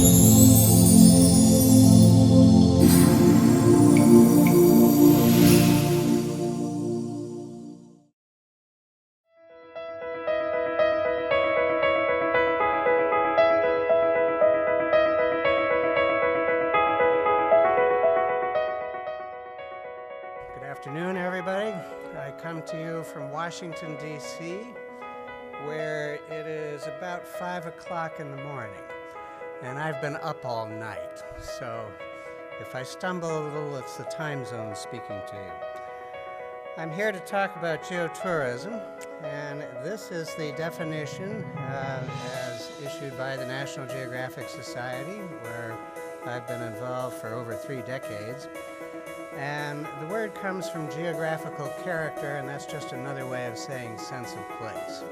Good afternoon, everybody. I come to you from Washington, D.C., where it is about 5 o'clock in the morning, and I've been up all night. So if I stumble a little, it's the time zone speaking to you. I'm here to talk about geotourism, and this is the definition as issued by the National Geographic Society, where I've been involved for over 3 decades. And the word comes from geographical character, and that's just another way of saying sense of place.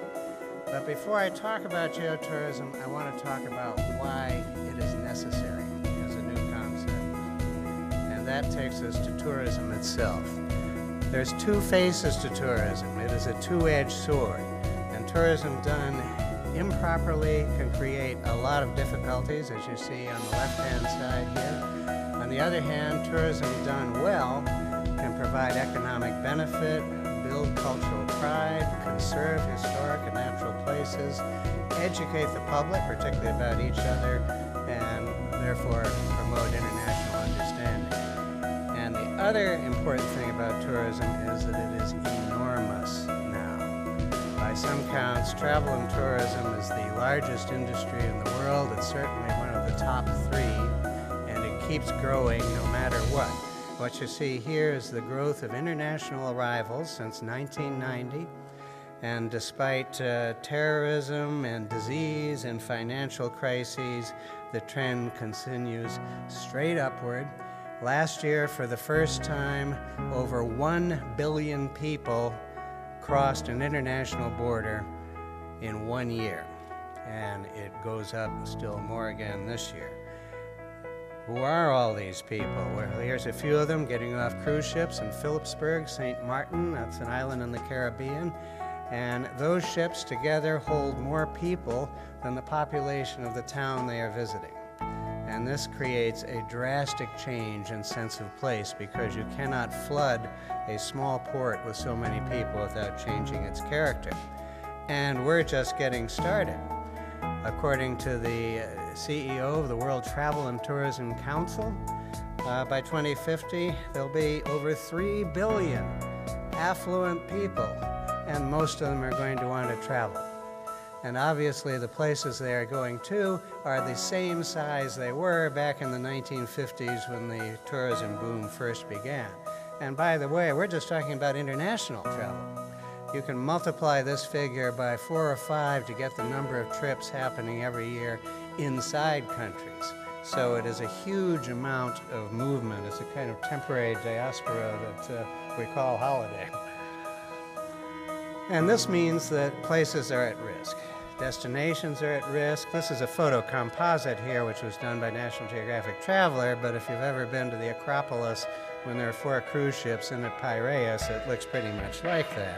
But before I talk about geotourism, I want to talk about why it is necessary as a new concept. And that takes us to tourism itself. There's 2 faces to tourism. It is a two-edged sword, and tourism done improperly can create a lot of difficulties, as you see on the left-hand side here. On the other hand, tourism done well can provide economic benefit, build cultural pride, conserve historic and natural places, educate the public, particularly about each other, and therefore promote international understanding. And the other important thing about tourism is that it is enormous now. By some counts, travel and tourism is the largest industry in the world. It's certainly one of the top 3. Keeps growing no matter what. What you see here is the growth of international arrivals since 1990, and despite terrorism and disease and financial crises, the trend continues straight upward. Last year, for the first time, over 1 billion people crossed an international border in 1 year, and it goes up still more again this year. Who are all these people? Well, here's a few of them getting off cruise ships in Phillipsburg, St. Martin, that's an island in the Caribbean, and those ships together hold more people than the population of the town they are visiting. And this creates a drastic change in sense of place, because you cannot flood a small port with so many people without changing its character. And we're just getting started. According to the CEO of the World Travel and Tourism Council, by 2050, there'll be over 3 billion affluent people, and most of them are going to want to travel. And obviously, the places they are going to are the same size they were back in the 1950s when the tourism boom first began. And by the way, we're just talking about international travel. You can multiply this figure by 4 or 5 to get the number of trips happening every year inside countries. So it is a huge amount of movement. It's a kind of temporary diaspora that we call holiday. And this means that places are at risk. Destinations are at risk. This is a photo composite here, which was done by National Geographic Traveler, but if you've ever been to the Acropolis when there are 4 cruise ships in the Piraeus, it looks pretty much like that.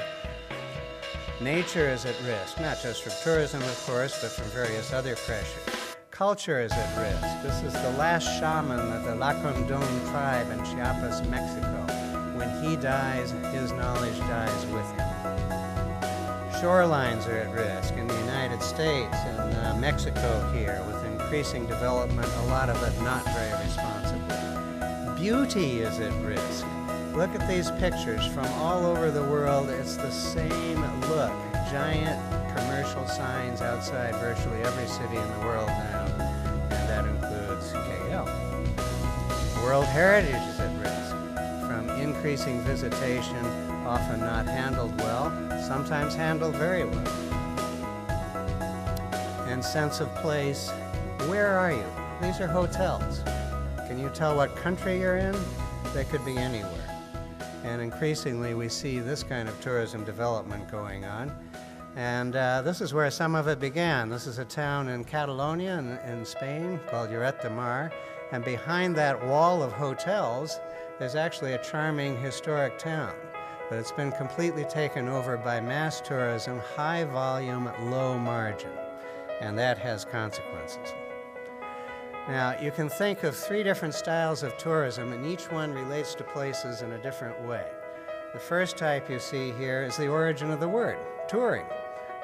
Nature is at risk, not just from tourism, of course, but from various other pressures. Culture is at risk. This is the last shaman of the Lacandon tribe in Chiapas, Mexico. When he dies, his knowledge dies with him. Shorelines are at risk in the United States and Mexico here, with increasing development, a lot of it not very responsibly. Beauty is at risk. Look at these pictures from all over the world. It's the same look. Giant commercial signs outside virtually every city in the world now, and that includes KL. World heritage is at risk from increasing visitation, often not handled well, sometimes handled very well. And sense of place, where are you? These are hotels. Can you tell what country you're in? They could be anywhere. And increasingly, we see this kind of tourism development going on. And this is where some of it began. This is a town in Catalonia in Spain called Lloret de Mar. And behind that wall of hotels, there's actually a charming historic town. But it's been completely taken over by mass tourism, high volume, low margin. And that has consequences. Now, you can think of 3 different styles of tourism, and each one relates to places in a different way. The first type you see here is the origin of the word, touring,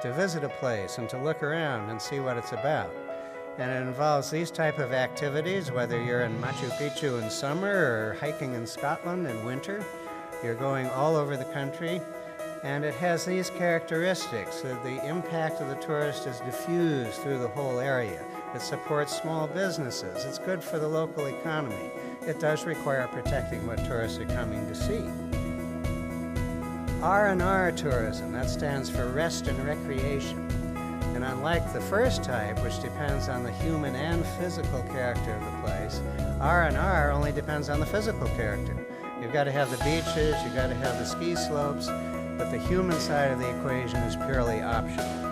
to visit a place and to look around and see what it's about. And it involves these type of activities, whether you're in Machu Picchu in summer or hiking in Scotland in winter. You're going all over the country, and it has these characteristics. The impact of the tourist is diffused through the whole area. It supports small businesses. It's good for the local economy. It does require protecting what tourists are coming to see. R&R tourism, that stands for rest and recreation. And unlike the first type, which depends on the human and physical character of the place, R&R only depends on the physical character. You've got to have the beaches, you've got to have the ski slopes, but the human side of the equation is purely optional.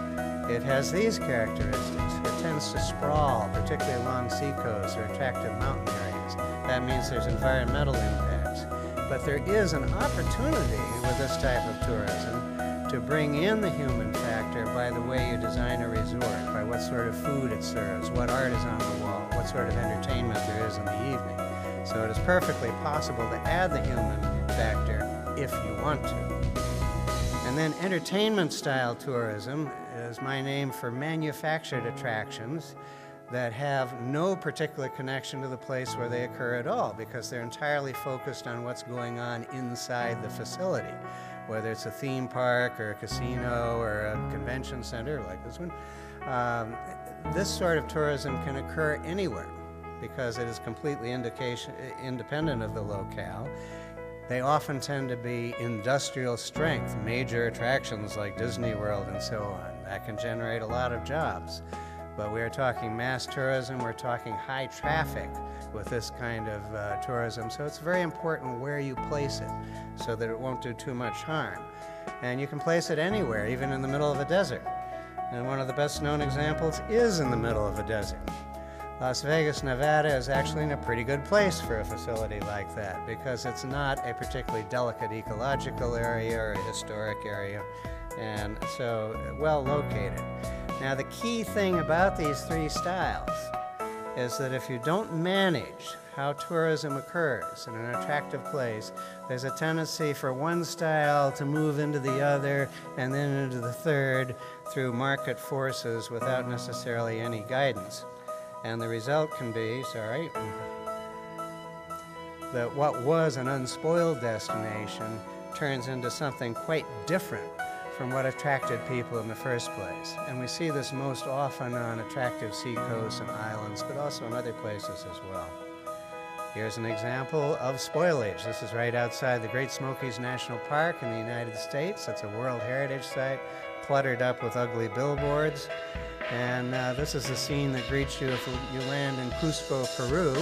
It has these characteristics. It tends to sprawl, particularly along seacoasts or attractive mountain areas. That means there's environmental impacts. But there is an opportunity with this type of tourism to bring in the human factor by the way you design a resort, by what sort of food it serves, what art is on the wall, what sort of entertainment there is in the evening. So it is perfectly possible to add the human factor if you want to. And then entertainment-style tourism is my name for manufactured attractions that have no particular connection to the place where they occur at all, because they're entirely focused on what's going on inside the facility, whether it's a theme park or a casino or a convention center like this one. This sort of tourism can occur anywhere because it is completely independent of the locale. They often tend to be industrial strength, major attractions like Disney World and so on. That can generate a lot of jobs. But we are talking mass tourism, we're talking high traffic with this kind of tourism. So it's very important where you place it so that it won't do too much harm. And you can place it anywhere, even in the middle of a desert. And one of the best known examples is in the middle of a desert. Las Vegas, Nevada is actually in a pretty good place for a facility like that because it's not a particularly delicate ecological area or a historic area, and so well located. Now the key thing about these 3 styles is that if you don't manage how tourism occurs in an attractive place, there's a tendency for one style to move into the other and then into the third through market forces without necessarily any guidance. And the result can be, that what was an unspoiled destination turns into something quite different from what attracted people in the first place. And we see this most often on attractive seacoasts and islands, but also in other places as well. Here's an example of spoilage. This is right outside the Great Smokies National Park in the United States. It's a World Heritage Site, cluttered up with ugly billboards. And this is the scene that greets you if you land in Cusco, Peru,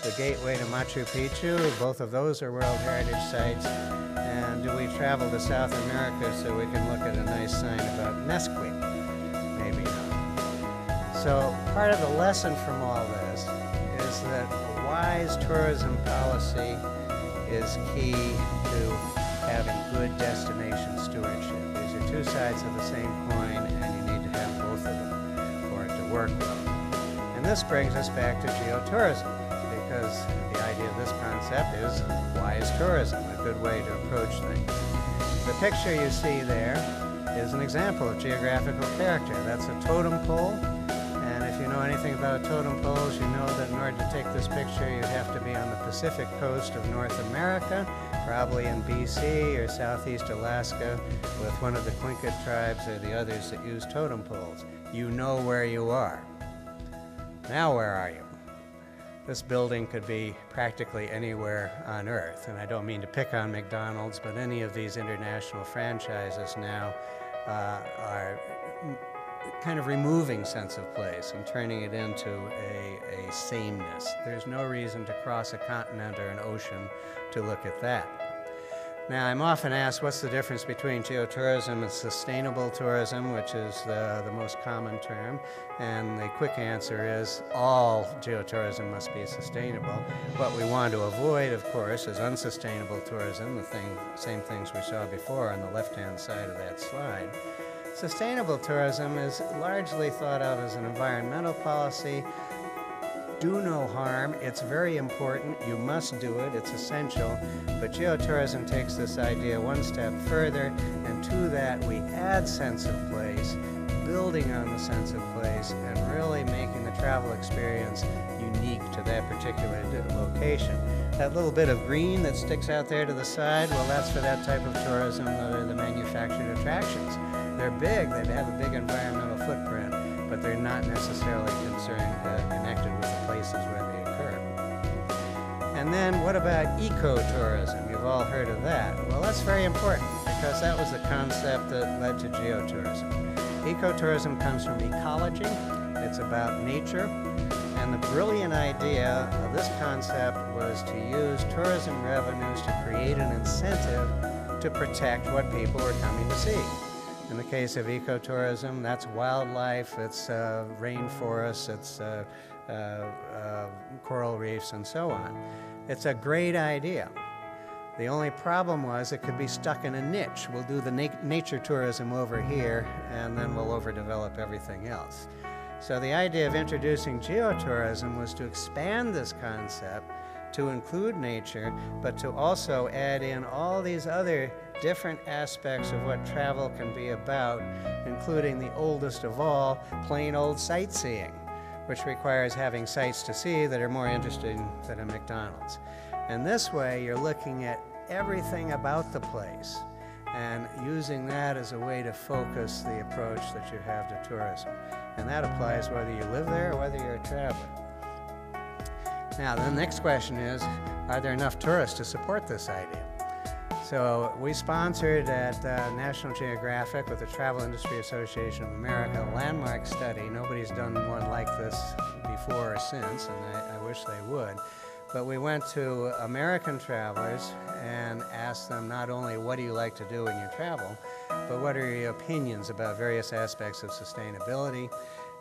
the gateway to Machu Picchu. Both of those are World Heritage Sites. And do we travel to South America so we can look at a nice sign about Nesquik? Maybe not. So part of the lesson from all this is that wise tourism policy is key to having good destination stewardship. These are 2 sides of the same coin, and you need to have both of them for it to work well. And this brings us back to geotourism, because the idea of this concept is wise tourism, a good way to approach things. The picture you see there is an example of geographical character. That's a totem pole, and if you know anything about totem poles, you know that in order to take this picture, you'd have to be on the Pacific coast of North America, probably in BC or southeast Alaska, with one of the Tlingit tribes or the others that use totem poles. You know where you are. Now where are you? This building could be practically anywhere on Earth, and I don't mean to pick on McDonald's, but any of these international franchises now are kind of removing sense of place and turning it into a sameness. There's no reason to cross a continent or an ocean to look at that. Now, I'm often asked what's the difference between geotourism and sustainable tourism, which is the most common term, and the quick answer is all geotourism must be sustainable. What we want to avoid, of course, is unsustainable tourism, same things we saw before on the left-hand side of that slide. Sustainable tourism is largely thought of as an environmental policy do no harm. It's very important. You must do it. It's essential. But geotourism takes this idea one step further, and to that we add sense of place, building on the sense of place, and really making the travel experience unique to that particular location. That little bit of green that sticks out there to the side, well, that's for that type of tourism that are the manufactured attractions. They're big, they have a big environmental footprint, but they're not necessarily connected with the places where they occur. And then what about ecotourism? You've all heard of that. Well, that's very important because that was the concept that led to geotourism. Ecotourism comes from ecology. It's about nature. And the brilliant idea of this concept was to use tourism revenues to create an incentive to protect what people were coming to see. In the case of ecotourism, that's wildlife, it's rainforests, it's coral reefs, and so on. It's a great idea. The only problem was it could be stuck in a niche. We'll do the nature tourism over here, and then we'll overdevelop everything else. So the idea of introducing geotourism was to expand this concept to include nature, but to also add in all these other different aspects of what travel can be about, including the oldest of all, plain old sightseeing, which requires having sights to see that are more interesting than a McDonald's. And this way, you're looking at everything about the place and using that as a way to focus the approach that you have to tourism. And that applies whether you live there or whether you're a traveler. Now, the next question is, are there enough tourists to support this idea? So we sponsored at National Geographic with the Travel Industry Association of America a landmark study. Nobody's done one like this before or since, and I wish they would. But we went to American travelers and asked them not only what do you like to do when you travel, but what are your opinions about various aspects of sustainability.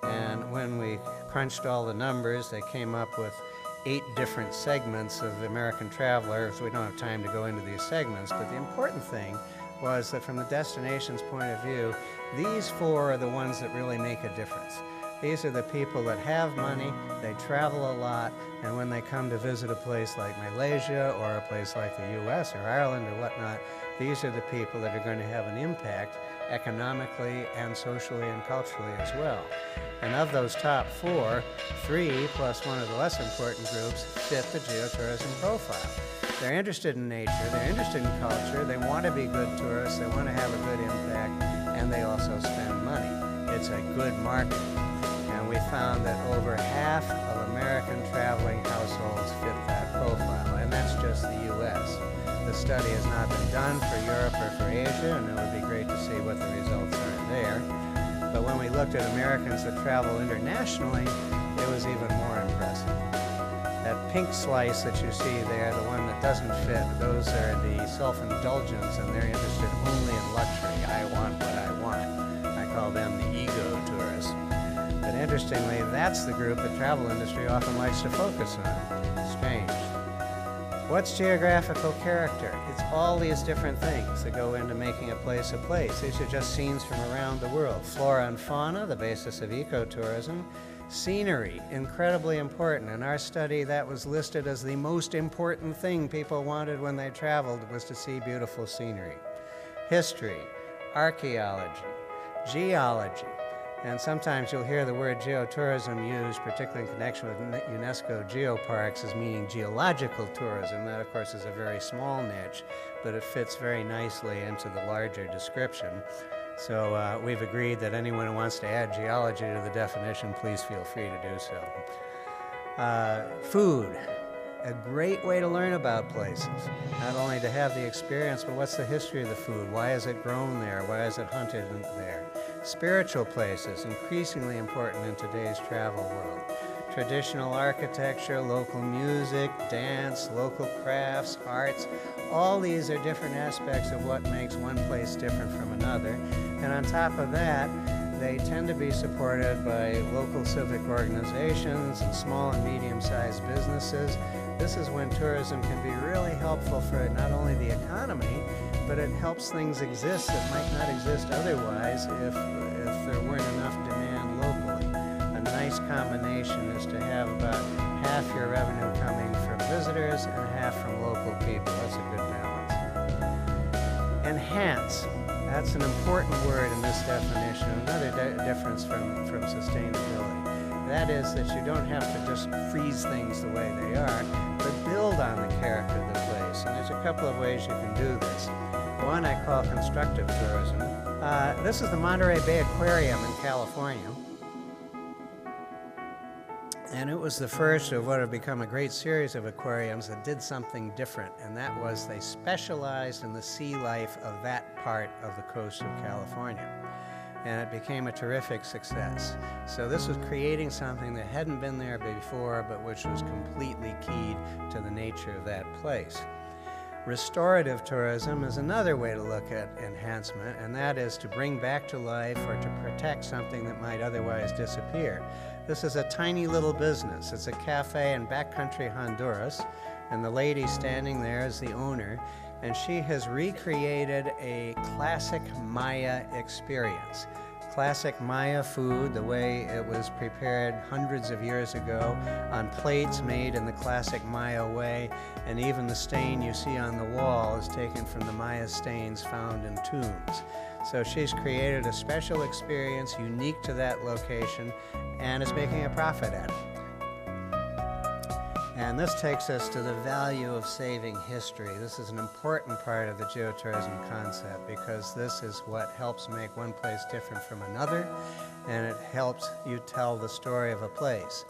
And when we crunched all the numbers, they came up with 8 different segments of American travelers. We don't have time to go into these segments, but the important thing was that from the destination's point of view, these 4 are the ones that really make a difference. These are the people that have money, they travel a lot, and when they come to visit a place like Malaysia or a place like the US or Ireland or whatnot, these are the people that are going to have an impact economically and socially and culturally as well. And of those top 4, 3 plus one of the less important groups fit the geotourism profile. They're interested in nature, they're interested in culture, they want to be good tourists, they want to have a good impact, and they also spend money. It's a good market. And we found that over half of American traveling households fit that profile, and that's just the US. The study has not been done for Europe or for Asia, and it would be great to see what the results are there. But when we looked at Americans that travel internationally, it was even more impressive. That pink slice that you see there, the one that doesn't fit, those are the self-indulgence, and they're interested only in luxury. I want what I want. I call them the ego tourists. But interestingly, that's the group the travel industry often likes to focus on. Strange. What's geographical character? It's all these different things that go into making a place a place. These are just scenes from around the world. Flora and fauna, the basis of ecotourism. Scenery, incredibly important. In our study, that was listed as the most important thing people wanted when they traveled, was to see beautiful scenery. History, archaeology, geology. And sometimes you'll hear the word geotourism used, particularly in connection with UNESCO geoparks, as meaning geological tourism. That, of course, is a very small niche, but it fits very nicely into the larger description. So we've agreed that anyone who wants to add geology to the definition, please feel free to do so. Food, a great way to learn about places. Not only to have the experience, but what's the history of the food? Why is it grown there? Why is it hunted there? Spiritual places, increasingly important in today's travel world. Traditional architecture, local music, dance, local crafts, arts, all these are different aspects of what makes one place different from another. And on top of that, they tend to be supported by local civic organizations and small and medium-sized businesses. This is when tourism can be really helpful for not only the economy, but it helps things exist that might not exist otherwise if there weren't enough demand locally. A nice combination is to have about half your revenue coming from visitors and half from local people. That's a good balance. Enhance. That's an important word in this definition, another difference from sustainability. That is that you don't have to just freeze things the way they are, but build on the character of the place. And there's a couple of ways you can do this. One I call constructive tourism. This is the Monterey Bay Aquarium in California. And it was the first of what have become a great series of aquariums that did something different, and that was they specialized in the sea life of that part of the coast of California. And it became a terrific success. So this was creating something that hadn't been there before, but which was completely keyed to the nature of that place. Restorative tourism is another way to look at enhancement, and that is to bring back to life or to protect something that might otherwise disappear. This is a tiny little business. It's a cafe in backcountry Honduras, and the lady standing there is the owner, and she has recreated a classic Maya experience. Classic Maya food, the way it was prepared hundreds of years ago, on plates made in the classic Maya way, and even the stain you see on the wall is taken from the Maya stains found in tombs. So she's created a special experience unique to that location, and is making a profit at it. And this takes us to the value of saving history. This is an important part of the geotourism concept because this is what helps make one place different from another, and it helps you tell the story of a place.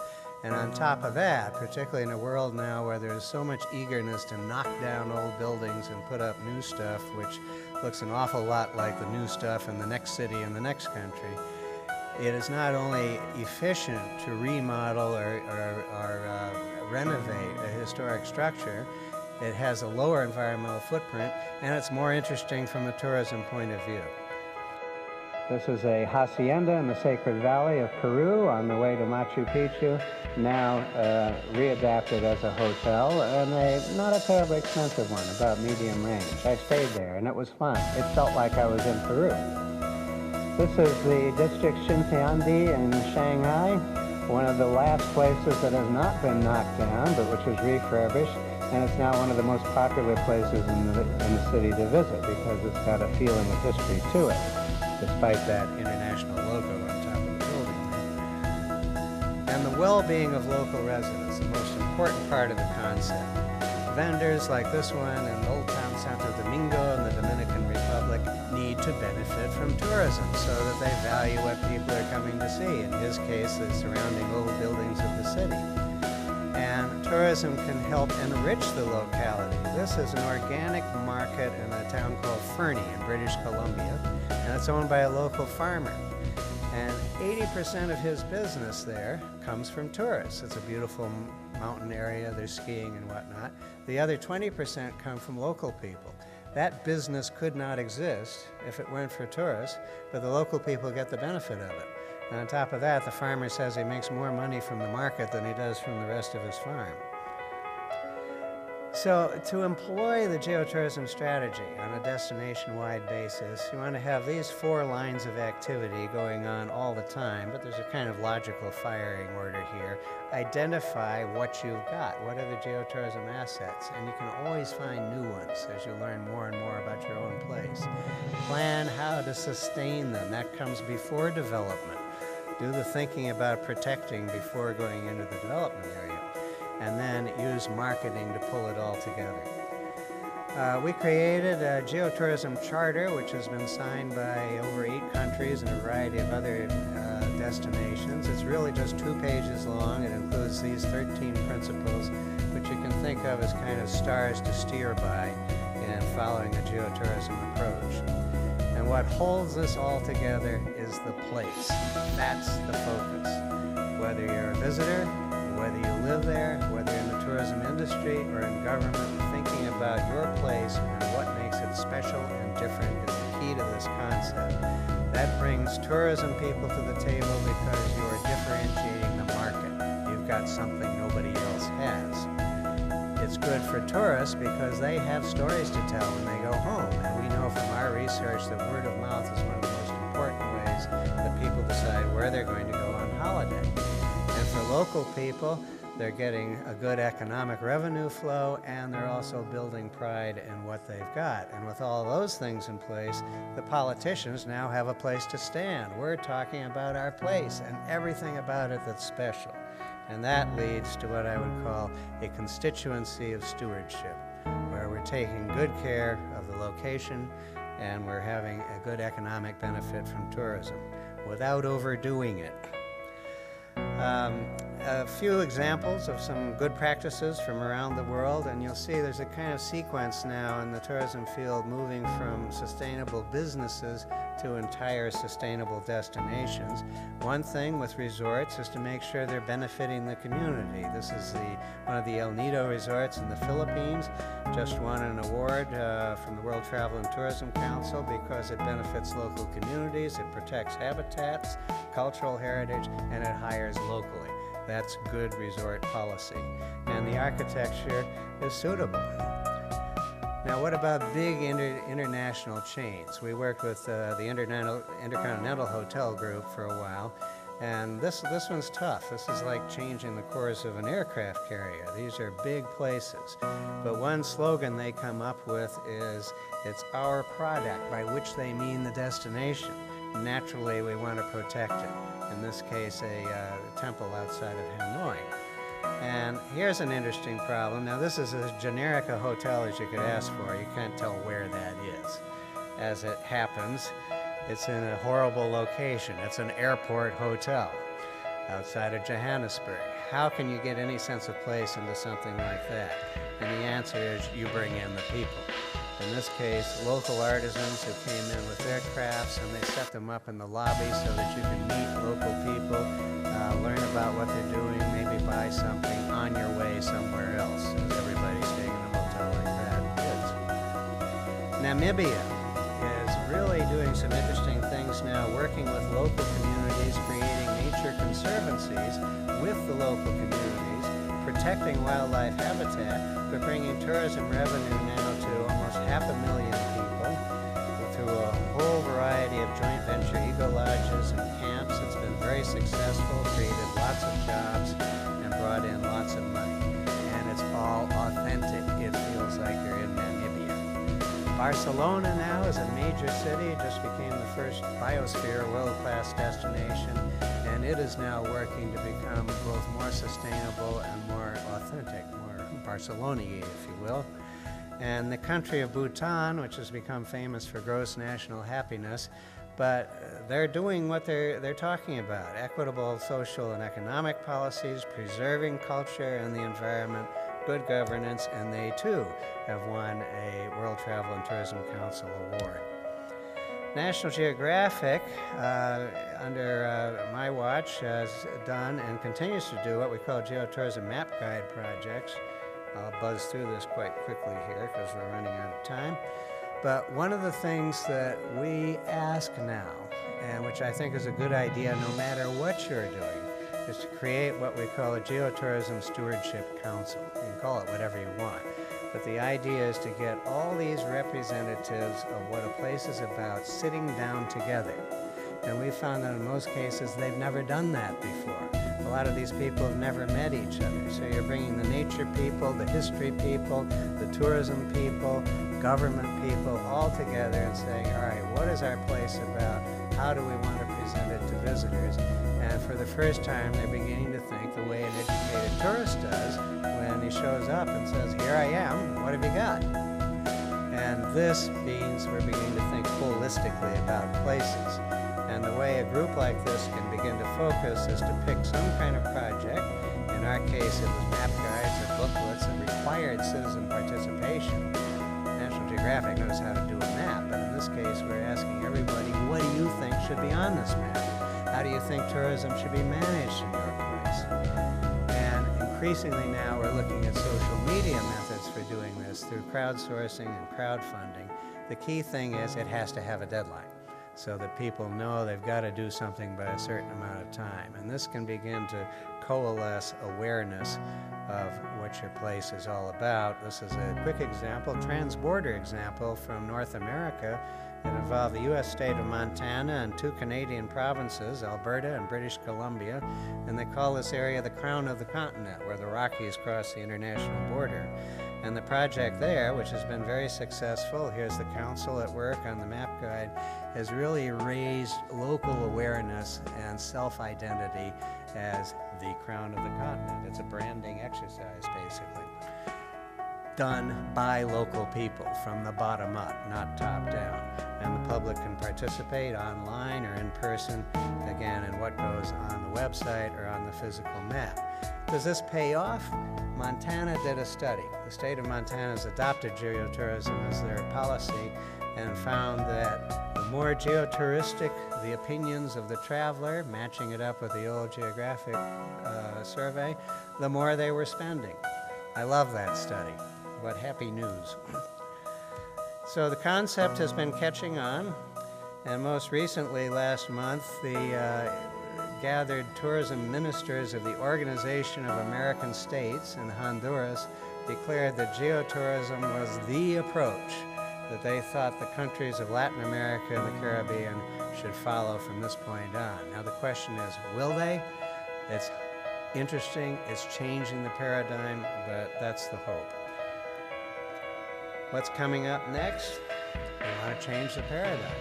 And on top of that, particularly in a world now where there's so much eagerness to knock down old buildings and put up new stuff, which looks an awful lot like the new stuff in the next city in the next country, it is not only efficient to remodel or renovate a historic structure, it has a lower environmental footprint, and it's more interesting from a tourism point of view. This is a hacienda in the Sacred Valley of Peru on the way to Machu Picchu, now readapted as a hotel, and not a terribly expensive one, about medium range. I stayed there, and it was fun. It felt like I was in Peru. This is the district Xintiandi in Shanghai, one of the last places that has not been knocked down, but which was refurbished, and it's now one of the most popular places in the city to visit because it's got a feeling of history to it, despite that international logo on top of the building. And the well-being of local residents, the most important part of the concept. Vendors like this one in Old Town Santo Domingo in the Dominican Republic need to benefit from tourism so that they value what people are coming to see. In his case, the surrounding old buildings of the city. And tourism can help enrich the locality. This is an organic market in a town called Fernie in British Columbia, and it's owned by a local farmer. And 80% of his business there comes from tourists. It's a beautiful mountain area, there's skiing and whatnot. The other 20% come from local people. That business could not exist if it weren't for tourists, but the local people get the benefit of it. And on top of that, the farmer says he makes more money from the market than he does from the rest of his farm. So to employ the geotourism strategy on a destination-wide basis, you want to have these 4 lines of activity going on all the time, but there's a kind of logical firing order here. Identify what you've got. What are the geotourism assets? And you can always find new ones as you learn more and more about your own place. Plan how to sustain them. That comes before development. Do the thinking about protecting before going into the development area. And then use marketing to pull it all together. We created a geotourism charter, which has been signed by over 8 countries and a variety of other destinations. It's really just 2 pages long. It includes these 13 principles, which you can think of as kind of stars to steer by in following a geotourism approach. And what holds this all together is the place. That's the focus. Whether you're a visitor, whether you live there, whether you're in the tourism industry or in government, thinking about your place and what makes it special and different is the key to this concept. That brings tourism people to the table because you are differentiating the market. You've got something nobody else has. It's good for tourists because they have stories to tell when they go home. And we know from our research that word of mouth is one of the most important ways that people decide where they're going to go on holiday. for local people, they're getting a good economic revenue flow, and they're also building pride in what they've got. And with all those things in place, the politicians now have a place to stand. We're talking about our place and everything about it that's special. And that leads to what I would call a constituency of stewardship, where we're taking good care of the location and we're having a good economic benefit from tourism without overdoing it. A few examples of some good practices from around the world, and you'll see there's a kind of sequence now in the tourism field moving from sustainable businesses to entire sustainable destinations. One thing with resorts is to make sure they're benefiting the community. This is one of the El Nido resorts in the Philippines. Just won an award from the World Travel and Tourism Council because it benefits local communities, it protects habitats, cultural heritage, and it hires locally. That's good resort policy. And the architecture is suitable. Now, what about big international chains? We worked with the Intercontinental Hotel Group for a while, and this one's tough. This is like changing the course of an aircraft carrier. These are big places. But one slogan they come up with is, "It's our product," by which they mean the destination. Naturally, we want to protect it. In this case, a temple outside of Hanoi. And here's an interesting problem. Now, this is as generic a hotel as you could ask for. You can't tell where that is. As it happens, it's in a horrible location. It's an airport hotel outside of Johannesburg. How can you get any sense of place into something like that? And the answer is you bring in the people. In this case, local artisans who came in with their crafts, and they set them up in the lobby so that you can meet local people, learn about what they're doing, maybe buy something on your way somewhere else, as everybody staying in a hotel like that is. Namibia is really doing some interesting things now, working with local communities, creating nature conservancies with the local communities, protecting wildlife habitat, but bringing tourism revenue now to almost 500,000 people through a whole variety of joint venture eco-lodges and camps. It's been very successful, created lots of jobs, and brought in lots of money. And it's all authentic. It feels like you're in Namibia. Barcelona now is a major city, just became the first biosphere world-class destination, and it is now working to become both more sustainable and more authentic, more Barcelona-y, if you will. And the country of Bhutan, which has become famous for gross national happiness, but they're doing what they're talking about: equitable social and economic policies, preserving culture and the environment, good governance, and they too have won a World Travel and Tourism Council award. National Geographic, under my watch, has done and continues to do what we call geotourism map guide projects. I'll buzz through this quite quickly here because we're running out of time. But one of the things that we ask now, and which I think is a good idea no matter what you're doing, is to create what we call a Geotourism Stewardship Council. You can call it whatever you want. But the idea is to get all these representatives of what a place is about sitting down together. And we found that in most cases they've never done that before. A lot of these people have never met each other. So you're bringing the nature people, the history people, the tourism people, government people all together and saying, all right, what is our place about? How do we want to present it to visitors? And for the first time, they're beginning to think the way an educated tourist does when he shows up and says, here I am, what have you got? And this means we're beginning to think holistically about places. And the way a group like this can begin to focus is to pick some kind of project. In our case, it was map guides or booklets that required citizen participation. National Geographic knows how to do a map, but in this case, we're asking everybody, what do you think should be on this map? How do you think tourism should be managed in your place? And increasingly now, we're looking at social media methods for doing this through crowdsourcing and crowdfunding. The key thing is it has to have a deadline, so that people know they've got to do something by a certain amount of time. And this can begin to coalesce awareness of what your place is all about. This is a quick example, transborder example from North America. It involved the U.S. state of Montana and 2 Canadian provinces, Alberta and British Columbia, and they call this area the crown of the continent, where the Rockies cross the international border. And the project there, which has been very successful, here's the council at work on the map guide, has really raised local awareness and self-identity as the crown of the continent. It's a branding exercise, basically, done by local people from the bottom up, not top down. And the public can participate online or in person, again, in what goes on the website or on the physical map. Does this pay off? Montana did a study. The state of Montana has adopted geotourism as their policy and found that the more geotouristic the opinions of the traveler, matching it up with the old geographic survey, the more they were spending. I love that study. What happy news. So the concept has been catching on, and most recently last month, the gathered tourism ministers of the Organization of American States in Honduras declared that geotourism was the approach that they thought the countries of Latin America and the Caribbean should follow from this point on. Now the question is, will they? It's interesting, it's changing the paradigm, but that's the hope. What's coming up next? We want to change the paradigm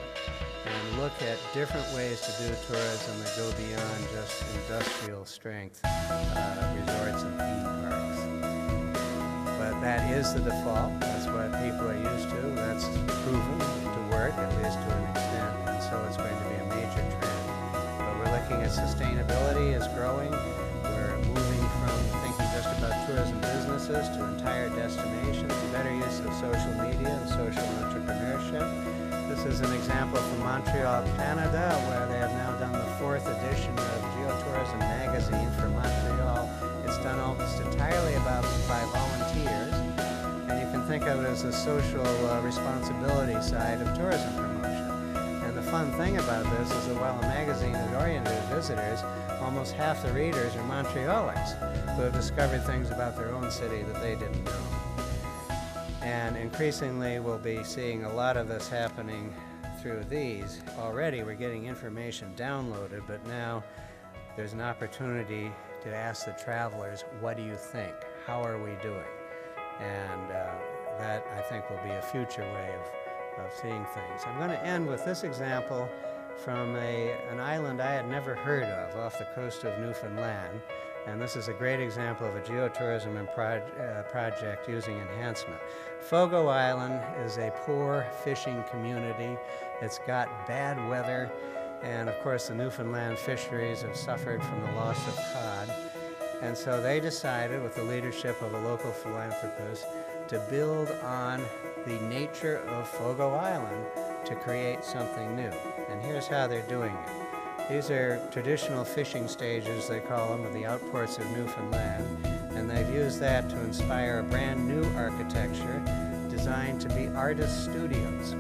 and look at different ways to do tourism that go beyond just industrial strength resorts and theme parks. But that is the default. That's what people are used to. That's proven to work, at least to an extent, and so it's going to be a major trend. But we're looking at sustainability is growing. We're moving from thinking just about tourism businesses to entire destinations, better use of social media and social entrepreneurship. This is an example from Montreal, Canada, where they have now done the 4th edition of Geotourism magazine for Montreal. It's done almost entirely by volunteers, and you can think of it as the social responsibility side of tourism promotion. And the fun thing about this is that while a magazine is oriented at visitors, almost half the readers are Montrealers who have discovered things about their own city that they didn't know. And increasingly, we'll be seeing a lot of this happening through these. Already, we're getting information downloaded, but now there's an opportunity to ask the travelers, what do you think? How are we doing? And that, I think, will be a future way of seeing things. I'm going to end with this example from an island I had never heard of off the coast of Newfoundland. And this is a great example of a geotourism project using enhancement. Fogo Island is a poor fishing community. It's got bad weather, and of course the Newfoundland fisheries have suffered from the loss of cod. And so they decided, with the leadership of a local philanthropist, to build on the nature of Fogo Island to create something new. And here's how they're doing it. These are traditional fishing stages, they call them, of the outports of Newfoundland, and they've used that to inspire a brand new architecture designed to be artist studios,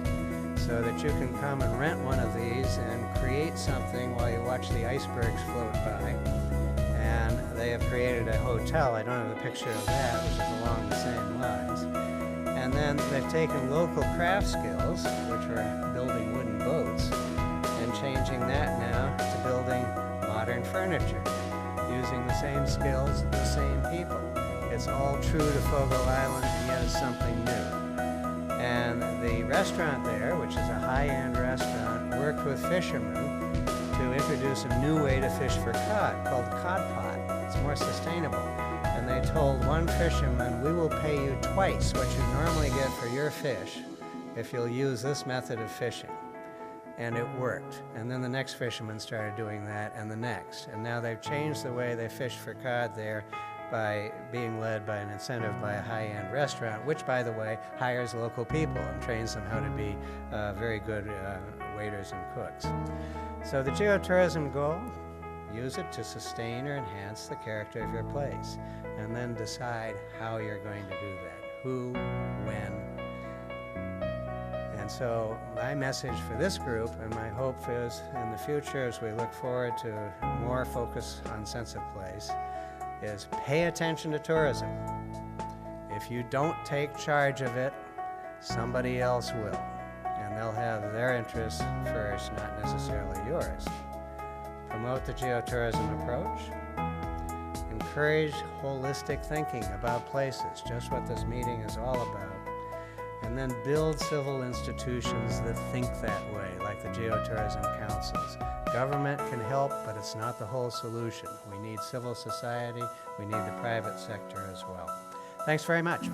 so that you can come and rent one of these and create something while you watch the icebergs float by. And they have created a hotel. I don't have a picture of that, which is along the same lines. And then they've taken local craft skills, which are building wooden boats, and changing that now to building modern furniture, using the same skills, the same people. It's all true to Fogo Island, and yet it's something new. And the restaurant there, which is a high-end restaurant, worked with fishermen to introduce a new way to fish for cod called cod pot. It's more sustainable. And they told one fisherman, we will pay you twice what you normally get for your fish if you'll use this method of fishing. And it worked. And then the next fisherman started doing that, and the next. And now they've changed the way they fish for cod there by being led by an incentive by a high-end restaurant, which, by the way, hires local people and trains them how to be very good waiters and cooks. So the geotourism goal, use it to sustain or enhance the character of your place, and then decide how you're going to do that. Who, when. And so my message for this group, and my hope is in the future as we look forward to more focus on sense of place, is pay attention to tourism. If you don't take charge of it, somebody else will. And and they'll have their interests first, not necessarily yours. Promote the geotourism approach. Encourage holistic thinking about places, just what this meeting is all about. And then build civil institutions that think that way, like the geotourism councils. Government can help, but it's not the whole solution. We need civil society, we need the private sector as well. Thanks very much.